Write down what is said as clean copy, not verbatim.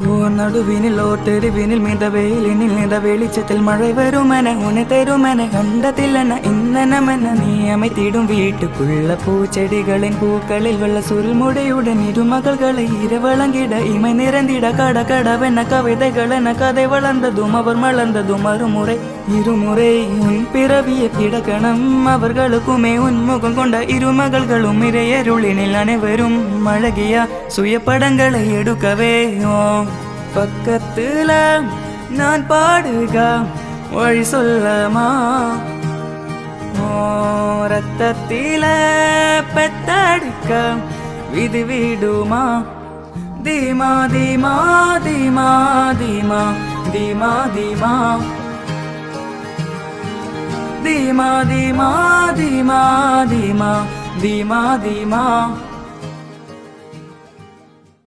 or നടുവിനിൽ or തെരുവിനിൽ മിത വെയിലിനിൽ നിത വെളിച്ചത്തിൽ മഴ വരുമെന ഉനെ തരുമെന കണ്ടതില്ലെന്ന ഇന്നനമെന്ന നീ அமைத்திடும் വീട്ടുക്കുള്ള പൂച്ചെടികളിൻ പൂക്കളിൽ വെള്ള സുരുൾമുടിയുടെ ഇരുമകൾകളെ ഇരവളങ്കിട ഇമ നിറந்திட கடகடவென கவிதைகளென கதை வளர்ந்ததும் அவர் மலர்ந்ததும் மறுமுறை இருமுறை உன் பிறவியை கிடக்கணும் அவர்களுக்குமே உன்முகம் கொண்ட இருமகள்களும் இறையருளினில் அனைவரும் அழகிய சுயப்படங்களை எடுக்கவே பக்கத்துல நான் பாடுக வழி சொல்லமா ரத்தத்தில பெத்தடுக்க விதி விடுமா தீமா தீமா தீமா தீமா தீமா தீமா தீமா தீமா தீமா தீமா தீமா தீமா